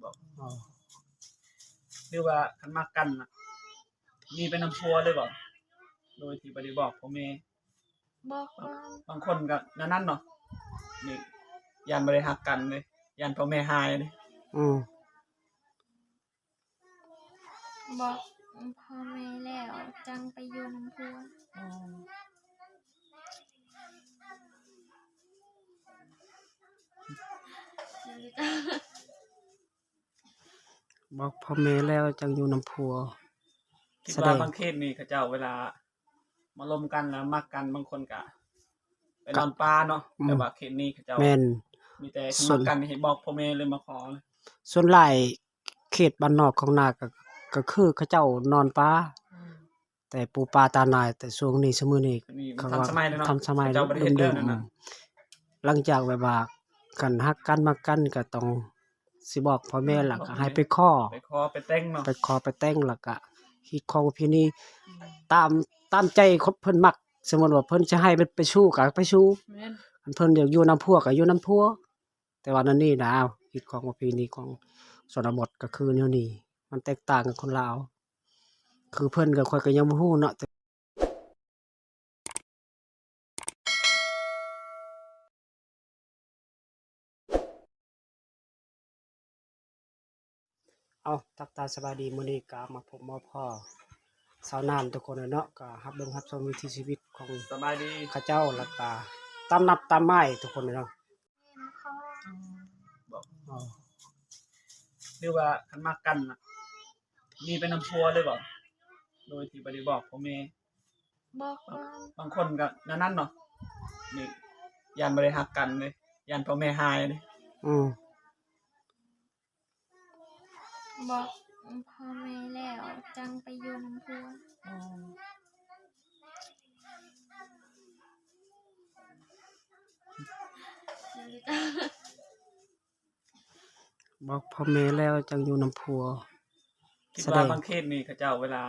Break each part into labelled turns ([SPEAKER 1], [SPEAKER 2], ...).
[SPEAKER 1] บอก
[SPEAKER 2] อ๋อ
[SPEAKER 1] หรือว่าคันมักกันน่ะมีเป็นน้ำพัวเลยบ่โดยที่บ่ได้บอกพ่อแม่
[SPEAKER 3] บอก
[SPEAKER 1] บาง
[SPEAKER 3] ก่อน
[SPEAKER 1] บางคนก็แนวนั้นเนาะนี่ยันบ่ได้ฮักกันเลยยันพ่อแม่หายเด้
[SPEAKER 2] อืม
[SPEAKER 3] บอกพ่อแม่แล้วจังไปอยู่นำพัว
[SPEAKER 2] บอกพ่อแม่แล้วจังอยู่นำผัว
[SPEAKER 1] คิด
[SPEAKER 2] แสด
[SPEAKER 1] ว่าง บางเคสนี่เขาเจ้าเวลามาลมกันแล้วมักกันบางคนก็ไปนอนป่าเนาะแต่ว่าเคสนี้เขาเจ้า
[SPEAKER 2] แม่น
[SPEAKER 1] มีแต่มักกันให้บอกพ่อแม่เลยมาขอเลย
[SPEAKER 2] ส่วนหลายเขตบ้านนอกของนาก็คือเขาเจ้านอนป่าแต่ปูปลาตาหน่ายแต่ช่วงนี้ซุมื้อนี้
[SPEAKER 1] นี่มัน
[SPEAKER 2] เขา
[SPEAKER 1] ทัน
[SPEAKER 2] ว่า
[SPEAKER 1] สมัยแล้วเนาะ
[SPEAKER 2] ทันสมัย
[SPEAKER 1] เขาเจ้าบ่ได้เฮ็ดแล้วนั่นน่ะ
[SPEAKER 2] หลังจากแบบว่าคันฮักกันมักกันก็ต้องสิบอกพ่อแม่ล่ะก็ให้ไปขอ
[SPEAKER 1] ไปขอไปแต่งเนาะ
[SPEAKER 2] ไปขอไปแต่งแล้วก็เฮ็ดของประเพณีตามใจคนเพิ่นมักสมมุติว่าเพิ่นจะให้ไปชู้ก็ไปชู้
[SPEAKER 1] แม่น
[SPEAKER 2] คันเพิ่นอยากอยู่นำผัวก็อยู่นำผัวแต่ว่านั่นนี่นะเฮ็ดของประเพณีของชนบทก็คือแนวนี้มันแตกต่างกับคนลาวคือเพิ่นก็ค่อยก็ยังบ่ฮู้เนาะเอาทักทายสบายดีมื้อนี้ก็มาพบมาพ้อชาวนาทุกคนเนาะก็รับเบิ่งรับชมวิถีชีวิตของ
[SPEAKER 1] สบายดี
[SPEAKER 2] เขาเจ้าแล้วก็ตามนัดตามหมายทุกคนเนาะ
[SPEAKER 1] บอก
[SPEAKER 2] อ๋อ
[SPEAKER 1] หรือว่าคันมักกันน่ะมีเป็นน้ำพัวเลยบ่โดยที่บ่ได้บอกพ่อแม่
[SPEAKER 3] บอกก่อน
[SPEAKER 1] บางคนก็แนวนั้นเนาะนี่ยันบ่ได้ฮักกันเลยยันพ่อแม่หายเด้
[SPEAKER 2] อืม
[SPEAKER 3] บอกพ่อแม่แล้วจังไปอยู่นำพัว
[SPEAKER 2] บอกพ่อแม่แล้วจังอยู่นำผัว
[SPEAKER 1] คิดว่าบางเคสนี่เขาเจ้าเวลา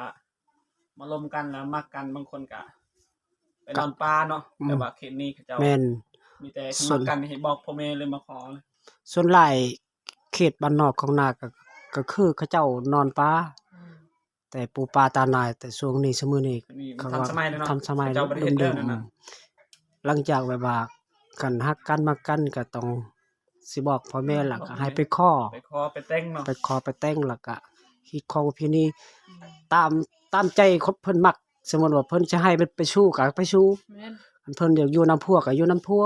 [SPEAKER 1] มาลมกันแล้วมักกันบางคนก็ไปนอนป่าเนาะแต่ว่าเคสนี้เขาเจ้า
[SPEAKER 2] แม่น
[SPEAKER 1] มีแต่มักกันให้บอกพ่อแม่เลยมาขอเลย
[SPEAKER 2] ส่วนหลายเขตบ้านนอกของนาก็คือเขาเจ้านอนป่าแต่ปูปลาตาหน่ายแต่ช่วงนี้ซุมื้อนี้
[SPEAKER 1] นี่มัน
[SPEAKER 2] เขา
[SPEAKER 1] ทัน
[SPEAKER 2] ว่า
[SPEAKER 1] สมัยแล้วเนาะ
[SPEAKER 2] ทันสมัย
[SPEAKER 1] เขาเจ้าบ่ได้เฮ็ดแล้วนั่นน่ะ
[SPEAKER 2] หลังจากแบบว่าคันฮักกันมักกันก็ต้องสิบอกพ่อแม่ล่ะก็ให้ไปขอ
[SPEAKER 1] ไปขอไปแต่งเนาะ
[SPEAKER 2] ไปขอไปแต่งแล้วก็เฮ็ดของประเพณีตามใจคนเพิ่นมักสมมุติว่าเพิ่นจะให้ไปชู้ก็ไปชู้
[SPEAKER 1] แม่น
[SPEAKER 2] คันเพิ่นอยากอยู่นำผัวก็อยู่นำผัว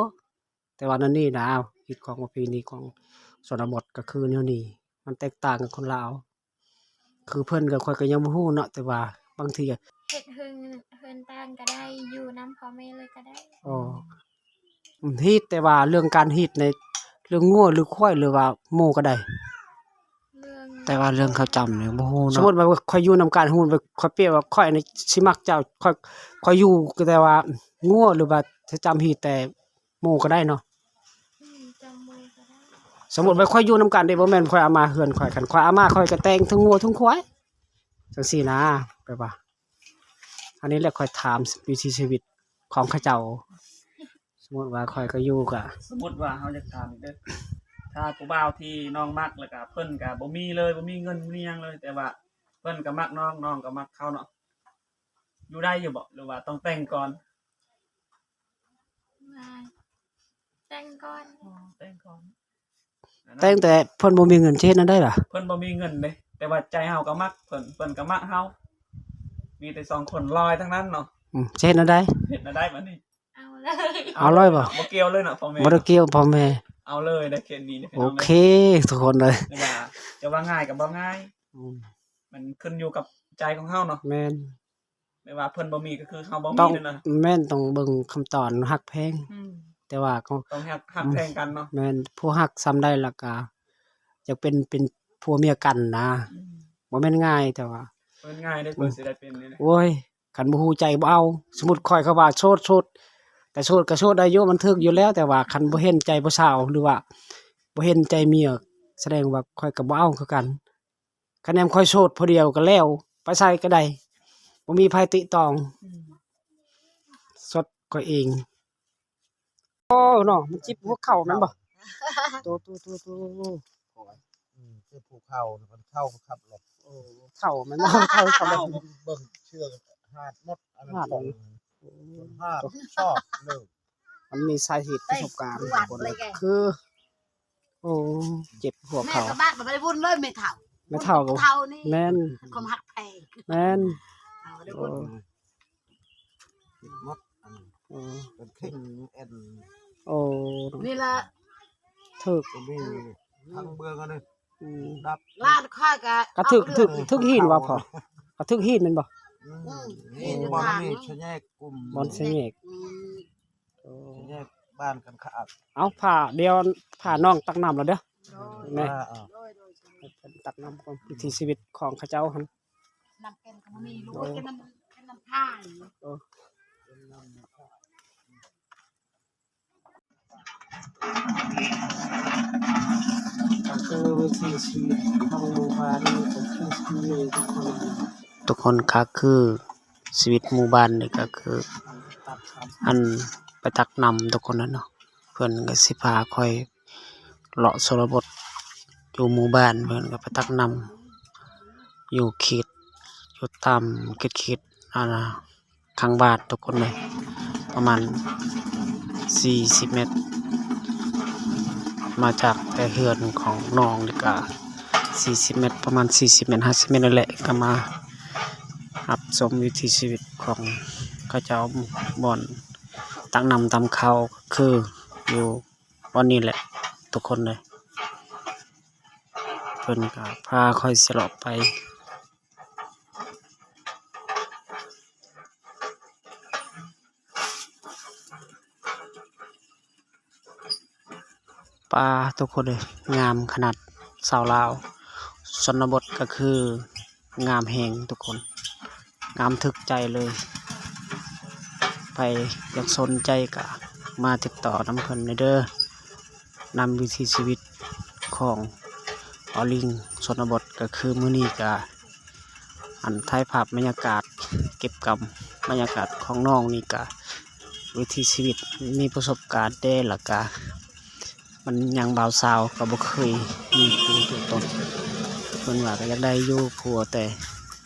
[SPEAKER 2] แต่ว่านั่นนี่นะเฮ็ดของประเพณีของชนบทก็คือแนวนี้มันแตกต่างกับคนลาวคือเพิ่นก็ค่อยก็ยังบ่ฮู้เนาะแต่ว่าบางทีก็
[SPEAKER 3] เฮ็ดเฮือนต่างก็ได้อยู่นำพ่อแม่เลยก็ได้
[SPEAKER 2] อ๋อฮีดแต่ว่าเรื่องการฮีดในเรื่องงัวหรือควายหรือว่าหมูก็ได้แต่ว่าเรื่องเขาจำเนี่ยบ่ฮู้เนาะสมมุติว่าข่อยอยู่นำกันฮู้ว่าข่อยเปรียบว่าข่อยนี่สิมักเจ้าข่อยอยู่แต่ว่างัวหรือว่าจะจำฮีดแต่หมูก็ได้เนาะ
[SPEAKER 3] จำมือก็ได้
[SPEAKER 2] สมมุติว่าข่อยอยู่นำกันได้บ่แม่นข่อยเอามาเฮือนข่อยคันข่อยเอามาข่อยก็แต่งทั้งงัวทั้งควายจังซี่นะแปลว่าอันนี้แหละข่อยถามวิถีชีวิตของเขาเจ้าสมมุติว่าข่อยก็อยู่ก็
[SPEAKER 1] สมมุติว่าเฮาจะถามอีกเด้อถ้าผู้บ่าวที่น้องมักแล้วก็เพิ่นก็บ่มีเลยบ่มีเงินบ่มีหยังเลยแต่ว่าเพิ่นก็มักน้องน้องก็มักเขาเนาะอยู่ได้อยู่บ่หรือว่าต้องแต่งก่อน
[SPEAKER 3] มาแต่งก่อน
[SPEAKER 1] แต่งก่อน
[SPEAKER 2] แต่งแต่เพิ่นบ่มีเงินสิเฮ็ดนั่นได้ล่ะ
[SPEAKER 1] เพิ่นบ่มีเงินเด้แต่ว่าใจเฮาก็มักเพิ่นก็มักเฮามีแต่2คนลอยทั้งนั้นเนาะ
[SPEAKER 2] สิเฮ็ดนั่นได้
[SPEAKER 1] เฮ็ดได้บัดนี้
[SPEAKER 3] เอาเลย
[SPEAKER 2] เอาเลยบ่
[SPEAKER 1] บ่เกี่ยวเลยเนาะพ่อแม่
[SPEAKER 2] บ่ได้เกี่ยวพ่อแม่
[SPEAKER 1] เอาเลยได้แค่นี้
[SPEAKER 2] โอเคทุกคนเลย
[SPEAKER 1] จะว่าง่ายก็บ่ง่ายมันขึ้นอยู่กับใจของเฮาเนาะ
[SPEAKER 2] แม่น
[SPEAKER 1] ไม่ว่าเพิ่นบ่มีก็คือเฮาบ่มีนั่นน่ะ
[SPEAKER 2] แม่นต้องเบิ่งคำตอนฮักแพงแต่ว่าก็
[SPEAKER 1] ต้องฮักแพงกันเนาะ
[SPEAKER 2] แม่นผู้ฮักซ้ำได้แล้วก็อยากเป็นผัวเมียกันนะบ่แม่นง่ายแต่ว่า
[SPEAKER 1] บ่ง่ายเด้เพิ่นสิได้เป็นนี่
[SPEAKER 2] โอ้ยคันบ่ฮู้ใจบ่เอาสมมุติข่อยเขาว่าโสดแต่โสดก็โสดได้อยู่มันถึกอยู่แล้วแต่ว่าคันบ่เห็นใจผู้สาวหรือว่าบ่เห็นใจเมียแสดงว่าข่อยก็บ่เอาคือกันคะแนนข่อยโสดผู้เดียวก็แล้วไปใส่ก็ได้บ่มีไผติตองสดข่อยเองโอ้เนาะมันจิบหัวเข่าแม่นบ่โต
[SPEAKER 4] คือภูเขามันเข้าขับรถ
[SPEAKER 2] โอ้เฒ่ามันเนาะเฒ่าเขาแบบ
[SPEAKER 4] เบิ่งเชือกหาดหมดอันนั้น
[SPEAKER 2] หาด
[SPEAKER 4] ของหาดชอบเลย
[SPEAKER 2] มันมีสาเหตุประสบการณ์คนคือโอ้เจ็บหัว
[SPEAKER 5] แม่
[SPEAKER 2] เข่า
[SPEAKER 5] กับบ้านบ่ได้วุ่นเลยไม่เท่า
[SPEAKER 2] ไม่เท่ากับ
[SPEAKER 5] เท่านี่
[SPEAKER 2] แม่น
[SPEAKER 5] ความหักแพง
[SPEAKER 2] แม่น
[SPEAKER 5] เอาได้
[SPEAKER 2] โอ้
[SPEAKER 5] วุ่น
[SPEAKER 4] หมดอัน
[SPEAKER 2] โอ้
[SPEAKER 4] เป็นคิงเอ็น
[SPEAKER 2] โอ้
[SPEAKER 5] นี่ละ
[SPEAKER 2] ถึก
[SPEAKER 4] ก็มีทั้งเบืองกันเลย
[SPEAKER 2] อืม
[SPEAKER 4] ดับ
[SPEAKER 5] ลาดค่อยกะ
[SPEAKER 2] กระทึกหินว่าพอกระทึกหินแม่นบ่
[SPEAKER 4] นี่บอลนี่ชะแยกกลุ่ม
[SPEAKER 2] บอลเสยก โอ้
[SPEAKER 4] ชะแยกบ้านกันขาด
[SPEAKER 2] เอาผ่าเดี๋ยวผ่าน้องตักน้ำแล้วเด้อแม่
[SPEAKER 4] อ่า
[SPEAKER 2] ตักน้ำของวิถีชีวิตของเขาเจ้าหั่น
[SPEAKER 5] น้ำเป็นก็บ่มีลูกเป็นน้ำท่าอยู่
[SPEAKER 2] ก็คือวิถีชีวิตของหมู่บ้านนี่ก็คือชีวิตของ
[SPEAKER 6] ทุกคนก็คือชีวิตหมู่บ้านนี่ก็คือ
[SPEAKER 2] ตักครับ
[SPEAKER 6] อันไปตักนำทุกคนนั่นเนาะเพิ่นก็สิพาค่อยเลาะชนบทอยู่หมู่บ้านเพิ่นก็ไปตักนำอยู่เขตอยู่ตามเขตอันน่ะข้างบ้านทุกคนเลยประมาณ40 เมตร มาจากแต่เฮือนของน้องนี่ก็40 เมตรประมาณ40 เมตร50 เมตรนั่นแหละก็มารับชมวิถีชีวิตของเขาเจ้าบ่อนตักนำตามเขาคืออยู่วันนี้แหละทุกคนเลยเพิ่นก็พาค่อยสลบไปปลาทุกคนเลยงามขนาดสาวลาวชนบทก็คืองามแหงทุกคนงามถึกใจเลย ไปอยากสนใจก็มาติดต่อนำเพิ่นเด้อนำวิถีชีวิตของออลิงชนบทก็คือมื้อนี้ก็อันถ่ายภาพบรรยากาศเก็บกับบรรยากาศของน้องนี่ก็วิถีชีวิตมีประสบการณ์ได้ละก็มันยังบ่าวสาวก็บ่เคยมีผู้ตัวตนเพิ่นว่าก็อยากได้อยู่ผัวแต่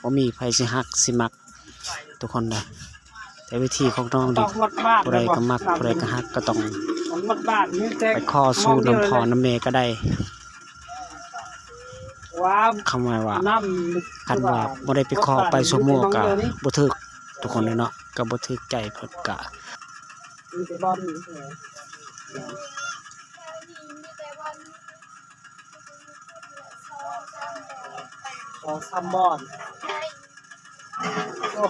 [SPEAKER 6] บ่มีไผสิฮักสิมักทุกคนนะแต่วิธีของน้อง
[SPEAKER 2] ต้
[SPEAKER 6] ดิ
[SPEAKER 2] องหมดบ้าน
[SPEAKER 6] ผู้ใดก็มักผู้ใดก็ฮักก็ต้อง
[SPEAKER 2] มันหมดบ้านมีแต่
[SPEAKER 6] ไปขอสู้น้ำพอน้ำเมก็ได้
[SPEAKER 2] ว้าว
[SPEAKER 6] คำว่า
[SPEAKER 2] น้ำ
[SPEAKER 6] คันว่าบ่ได้ไปขอไปสมโมก็บ่ถึกทุกคนเลยเนาะก็บ่ถึกใจเพิ่นก็
[SPEAKER 2] มีแต่บอล
[SPEAKER 3] มีแต่วัน
[SPEAKER 2] สองสามบอลโอ้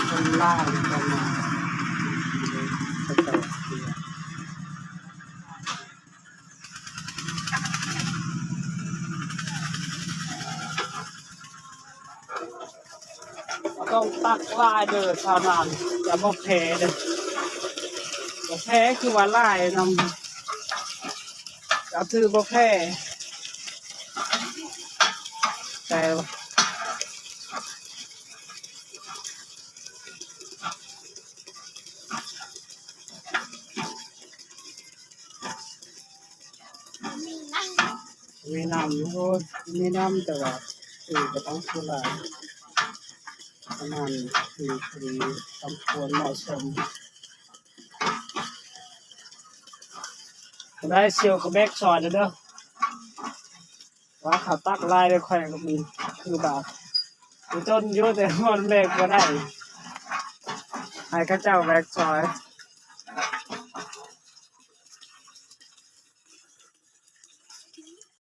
[SPEAKER 2] คนล่ากันมาต้องตักลายเด้อชาวนานอย่าบอกแพ้เด้อบอกแพ้คือว่าลายนำก็คือบอกแพ้แต่มีน้ำโอ้ยมีน้ำแต่ว่าก็ต้องสุราประมาณคือสมควรเหมาะสมได้เซียวกับแบกซอยเด้อว่าเขาตักลายได้ค่อยก็มีคือแบบจนอยู่แต่มันแบกบ่ได้ให้ข้าเจ้าแบกซอย